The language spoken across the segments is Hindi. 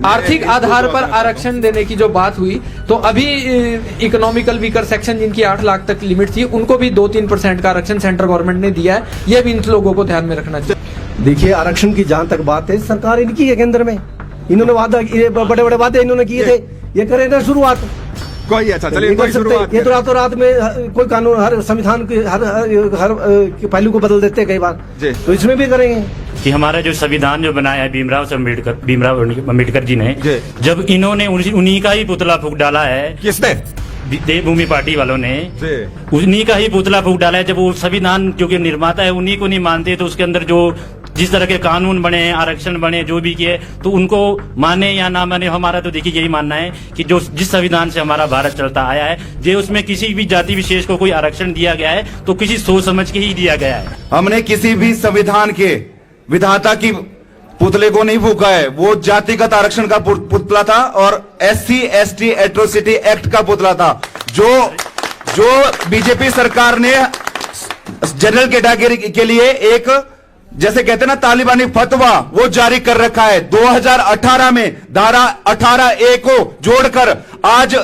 आर्थिक आधार पर आरक्षण देने की जो बात हुई, तो अभी इकोनॉमिकल वीकर सेक्शन जिनकी 8 लाख तक लिमिट थी, उनको भी 2-3% का आरक्षण सेंट्रल गवर्नमेंट ने दिया है। ये भी इन लोगों को ध्यान में रखना चाहिए। देखिए, आरक्षण की जहां तक बात है, सरकार इनकी है केंद्र में। इन्होंने वादा, बड़े बड़े वादे इन्होंने किए थे, ये करें ना शुरुआत कोई। अच्छा चलिए, कोई शुरुआत। ये तो रातों रात में कोई कानून, हर संविधान के हर पहलू को बदल देते हैं कई बार, तो इसमें भी करेंगे कि हमारा जो संविधान जो बनाया है भीमराव अम्बेडकर जी ने, जब इन्होंने उन्हीं का ही पुतला फूंक डाला है। किसने? देवभूमि पार्टी वालों ने उन्हीं का ही पुतला फूंक डाला है। जब वो संविधान जो कि निर्माता है उन्हीं को नहीं मानते, तो उसके अंदर जो जिस तरह के कानून बने, आरक्षण बने, जो भी किए, तो उनको माने या ना माने, हमारा तो देखिए यही मानना है कि जो जिस संविधान से हमारा भारत चलता आया है, जे उसमें किसी भी जाति विशेष को कोई आरक्षण दिया गया है तो किसी सोच समझ के ही दिया गया है। हमने किसी भी संविधान के विधाता की पुतले को नहीं फूका है। वो जातिगत आरक्षण का पुतला था और SC/ST एट्रोसिटी एक्ट का पुतला था, जो बीजेपी सरकार ने जनरल कैटेगरी के लिए एक, जैसे कहते हैं ना, तालिबानी फतवा वो जारी कर रखा है। 2018 में धारा 18A को जोड़कर आज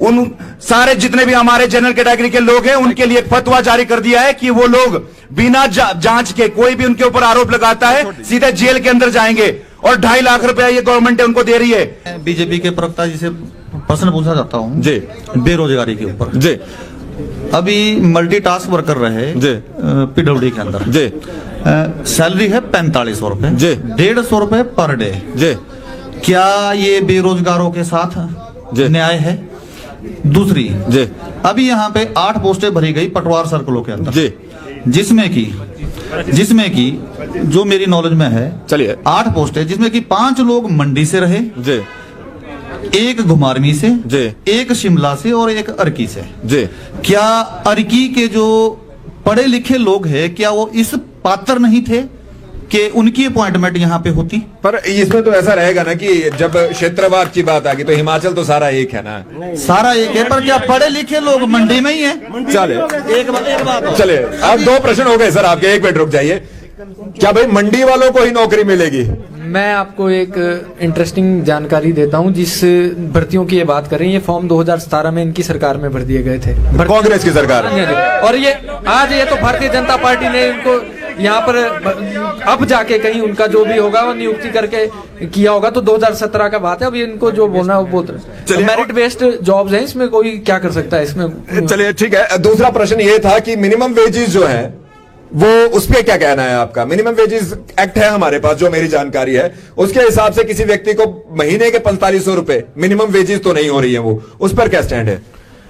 उन सारे जितने भी हमारे जनरल कैटेगरी के लोग हैं उनके लिए फतवा जारी कर दिया है कि वो लोग बिना जांच के, कोई भी उनके ऊपर आरोप लगाता है, सीधे जेल के अंदर जाएंगे। और 2.5 लाख रुपया ये गवर्नमेंट है उनको दे रही है। बीजेपी के प्रवक्ता जी से प्रश्न पूछना चाहता हूँ जी, बेरोजगारी के ऊपर जी। अभी मल्टीटास्क वर्कर रहे जी PWD के अंदर जी, सैलरी है 4500 रुपए जी, 150 रुपए पर डे जी। क्या ये बेरोजगारों के साथ न्याय है? दूसरी जी, अभी यहाँ पे 8 पोस्टें भरी गई पटवार सर्कलों के अंदर जी, जिसमें की जो मेरी नॉलेज में है, चलिए 8 पोस्टें, जिसमें की 5 लोग मंडी से रहे जी, 1 घुमारवी से जी, 1 शिमला से और 1 अर्की से जी। क्या अर्की के जो पढ़े लिखे लोग हैं, क्या वो इस पात्र नहीं थे कि उनकी अपॉइंटमेंट यहाँ पे होती? पर इसमें तो ऐसा रहेगा ना कि जब क्षेत्रवाद की बात आ गई तो हिमाचल तो सारा एक है ना, सारा एक है, पर क्या पढ़े लिखे लोग मंडी में ही है? चले एक बात चले, अब 2 प्रश्न हो गए सर आपके। 1 मिनट रुक जाइए। क्या भाई मंडी वालों को ही नौकरी मिलेगी? मैं आपको एक इंटरेस्टिंग जानकारी देता हूं। जिस भर्तियों की ये बात कर रही है, ये फॉर्म 2017 में इनकी सरकार में भर दिए गए थे, कांग्रेस की सरकार। और ये आज ये तो भारतीय जनता पार्टी ने इनको यहाँ पर अब जाके कहीं उनका जो भी होगा वो नियुक्ति करके किया होगा, तो 2017 का बात है। अभी इनको जो बोलना है वो बोल रहे। मेरिट बेस्ड जॉब्स हैं, इसमें कोई क्या कर सकता है इसमें? चलिए ठीक है। दूसरा प्रश्न ये था कि मिनिमम वेजेस जो है वो, उस पर क्या कहना है आपका? मिनिमम वेजेस एक्ट है हमारे पास, जो मेरी जानकारी है उसके हिसाब से किसी व्यक्ति को महीने के 4500 रुपए मिनिमम वेजेस तो नहीं हो रही है, वो उस पर क्या स्टैंड है?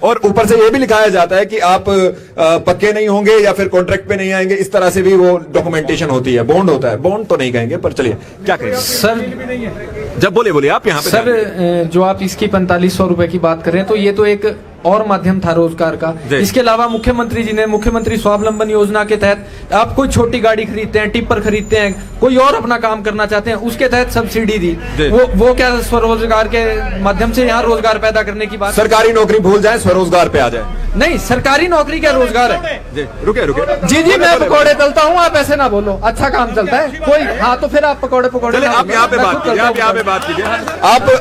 और ऊपर से ये भी लिखाया जाता है कि आप पक्के नहीं होंगे या फिर कॉन्ट्रैक्ट पे नहीं आएंगे, इस तरह से भी वो डॉक्यूमेंटेशन होती है। बॉन्ड होता है, बॉन्ड तो नहीं कहेंगे, पर चलिए क्या करेंगे सर। जब बोलिए आप यहाँ पे सर, जो आप इसकी 4500 रुपए की बात कर रहे हैं, तो ये तो एक और माध्यम था रोजगार का। इसके अलावा मुख्यमंत्री जी ने मुख्यमंत्री स्वावलंबन योजना के तहत आप कोई छोटी गाड़ी खरीदते हैं, टिप्पर खरीदते हैं, कोई और अपना काम करना चाहते हैं, उसके तहत सब्सिडी दी। वो क्या स्वरोजगार के माध्यम से यहाँ रोजगार पैदा करने की बात? सरकारी नौकरी भूल जाए, स्वरोजगार पे आ जाए। नहीं, सरकारी नौकरी क्या रोजगार है? रुके जी, मैं पकौड़े तलता हूँ, आप ऐसे ना बोलो। अच्छा काम चलता है कोई, हाँ तो फिर आप पकौड़े आप यहाँ पे बात कीजिए।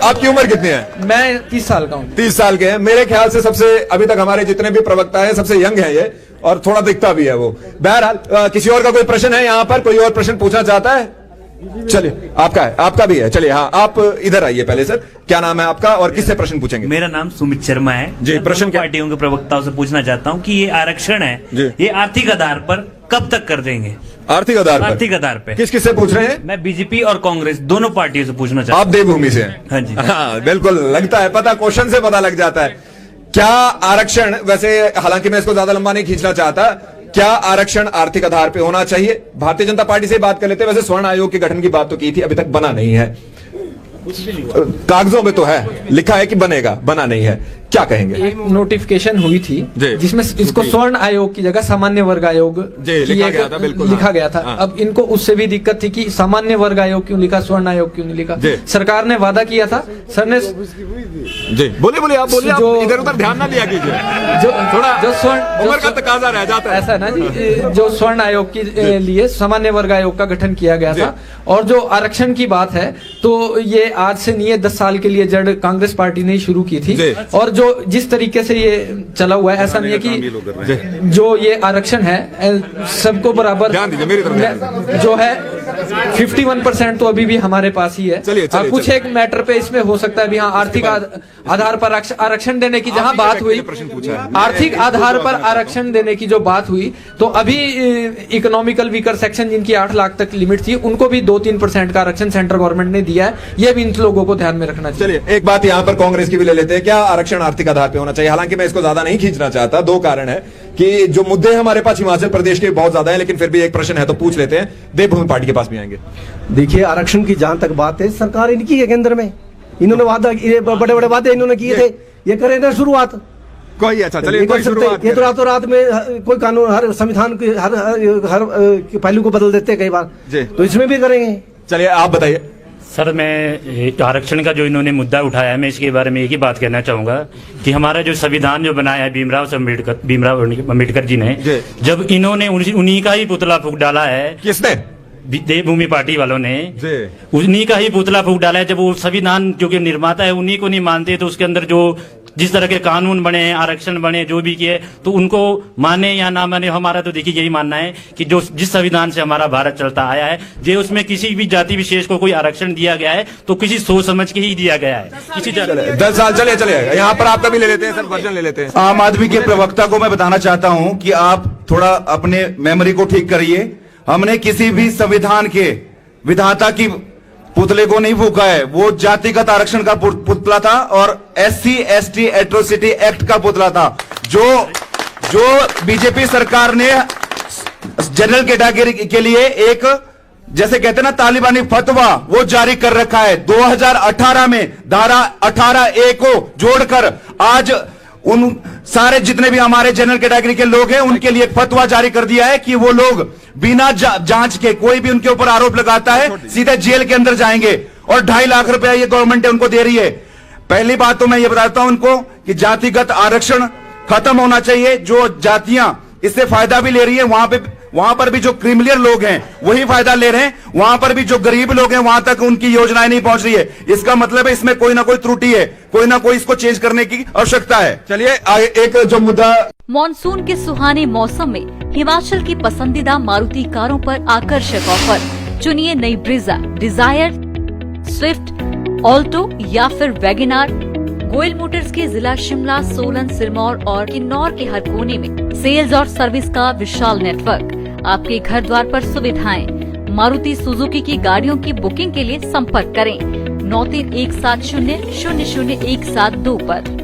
आपकी उम्र कितनी है? मैं 30 साल का हूँ। 30 साल के हैं। मेरे ख्याल से सबसे, अभी तक हमारे जितने भी प्रवक्ता हैं सबसे यंग है ये, और थोड़ा दिखता भी है वो। बहरहाल, किसी और का कोई प्रश्न है यहाँ पर? कोई और प्रश्न पूछना चाहता है? चलिए, आपका भी है। चलिए, हाँ आप इधर आइए पहले। सर, क्या नाम है आपका और किससे प्रश्न पूछेंगे? मेरा नाम सुमित शर्मा है जी। प्रश्न पार्टियों के प्रवक्ताओं से पूछना चाहता हूँ कि ये आरक्षण है, ये आर्थिक आधार पर कब तक कर देंगे? आर्थिक आधार पे किससे पूछ रहे हैं? मैं बीजेपी और कांग्रेस दोनों पार्टियों से पूछना चाहता हूँ। आप देवभूमि से हैं? हाँ जी। हाँ बिल्कुल, लगता है पता, क्वेश्चन से पता लग जाता है। क्या आरक्षण, वैसे हालांकि मैं इसको ज्यादा लंबा नहीं खींचना चाहता, क्या आरक्षण आर्थिक आधार पे होना चाहिए? भारतीय जनता पार्टी से बात कर लेते हैं। वैसे स्वर्ण आयोग के गठन की बात तो की थी, अभी तक बना नहीं है। कागजों में तो है, लिखा है कि बनेगा, बना नहीं है। क्या कहेंगे? एक नोटिफिकेशन हुई थी जी। जिसमें इसको स्वर्ण आयोग की जगह सामान्य वर्ग आयोग जी, की लिखा एक- गया था, बिल्कुल, लिखा हाँ। गया था। हाँ। अब इनको उससे भी दिक्कत थी कि सामान्य वर्ग आयोग क्यों लिखा, स्वर्ण आयोग क्यों नहीं लिखा। जी। सरकार ने वादा किया था, सर ने जी बोलिए आप बोलिए, आप जो- इधर उधर ध्यान ना दिया कीजिए, जो थोड़ा जो स्वर्ण उम्र का तकाजा रह जाता है। ऐसा ना जी, जो स्वर्ण आयोग के लिए सामान्य वर्ग आयोग का गठन किया गया था। और जो आरक्षण की बात है तो ये आज से नहीं है, 10 साल के लिए जड़ कांग्रेस पार्टी ने ही शुरू की थी। जी। और जो जिस तरीके से ये चला हुआ है, ऐसा नहीं है कि जो ये आरक्षण है सबको बराबर ध्यान दीजिए, मेरी तरफ ध्यान जो है 51% तो अभी भी हमारे पास ही है। चलिए, चलिए, कुछ चलिए। एक मैटर पे इसमें हो सकता है भी हाँ, आर्थिक आधार पर आरक्षण देने की जहां बात हुई, प्रश्न पूछा है। आर्थिक आधार पर आरक्षण देने की जो बात हुई, तो अभी इकोनॉमिकल वीकर सेक्शन जिनकी 8 लाख तक लिमिट थी, उनको भी 2-3% का आरक्षण सेंट्रल गवर्नमेंट ने दिया है। ये भी इन लोगों को ध्यान में रखना चाहिए। चलिए एक बात यहाँ पर कांग्रेस की भी ले लेते हैं, क्या आरक्षण आर्थिक आधार पे होना चाहिए? हालांकि मैं इसको ज्यादा नहीं खींचना चाहता, 2 कारण है कि जो मुद्दे हमारे पास हिमाचल प्रदेश के बहुत ज्यादा है, लेकिन फिर भी एक प्रश्न है तो पूछ लेते हैं। देवभूमि पार्टी के पास भी आएंगे। देखिए, आरक्षण की जहां तक बात है, सरकार इनकी है केंद्र में। इन्होंने वादा, ये बड़े बड़े वादे इन्होंने किए थे, ये करें ना शुरुआत। कोई अच्छा, चलिए ये कोई कर सकते, शुरुआत ये तो रातों रात में कोई कानून, हर संविधान के हर पहलू को बदल देते हैं कई बार, जी। तो इसमें भी करेंगे। चलिए आप बताइए। सर, मैं आरक्षण का जो इन्होंने मुद्दा उठाया है, मैं इसके बारे में एक ही बात कहना चाहूंगा कि हमारा जो संविधान जो बनाया है भीमराव अम्बेडकर जी ने, जी। जब इन्होंने उन्हीं का ही पुतला फूंक डाला है, किसने? देवभूमि पार्टी वालों ने जी। उन्हीं का ही पुतला फूंक डाला है। जब वो संविधान जो कि निर्माता है उन्हीं को नहीं मानते, तो उसके अंदर जो जिस तरह के कानून बने, आरक्षण बने, जो भी किए, तो उनको माने या ना माने, हमारा तो देखिए यही मानना है कि जो जिस संविधान से हमारा भारत चलता आया है, जो उसमें किसी भी जाति विशेष को कोई आरक्षण दिया गया है तो किसी सोच समझ के ही दिया गया है। किसी 10 साल चलिए यहाँ पर आपका भी ले लेते हैं सर, वर्जन ले लेते हैं। आम आदमी के प्रवक्ता को मैं बताना चाहता हूं कि आप थोड़ा अपने मेमोरी को ठीक करिए। हमने किसी भी संविधान के विधाता की पुतले को नहीं फूका है, वो जातिगत आरक्षण का पुतला था और SC/ST एट्रोसिटी एक्ट का पुतला था, जो बीजेपी सरकार ने जनरल कैटेगरी के लिए एक, जैसे कहते हैं ना, तालिबानी फतवा वो जारी कर रखा है। 2018 में धारा 18A को जोड़कर आज उन सारे जितने भी हमारे जनरल कैटेगरी के लोग हैं उनके लिए एक फतवा जारी कर दिया है कि वो लोग बिना जांच के कोई भी उनके ऊपर आरोप लगाता है सीधे जेल के अंदर जाएंगे, और 2.5 लाख रुपया ये गवर्नमेंट उनको दे रही है। पहली बात तो मैं ये बताता हूं उनको कि जातिगत आरक्षण खत्म होना चाहिए। जो जातियां इससे फायदा भी ले रही है, वहां पर भी जो क्रिमिनल लोग हैं वही फायदा ले रहे हैं, वहां पर भी जो गरीब लोग हैं वहां तक उनकी योजनाएं नहीं पहुंच रही है। इसका मतलब है इसमें कोई ना कोई त्रुटि है, कोई ना कोई इसको चेंज करने की आवश्यकता है। चलिए एक जो मुद्दा, मॉनसून के सुहाने मौसम में हिमाचल की पसंदीदा मारुति कारों पर आकर्षक ऑफर। चुनिए नई ब्रीजा, डिजायर, स्विफ्ट, ऑल्टो या फिर वैगनार। गोयल मोटर्स के जिला शिमला, सोलन, सिरमौर और किन्नौर के हर कोने में सेल्स और सर्विस का विशाल नेटवर्क, आपके घर द्वार पर सुविधाएं। मारुति सुजुकी की गाड़ियों की बुकिंग के लिए संपर्क करें 9317000172 पर।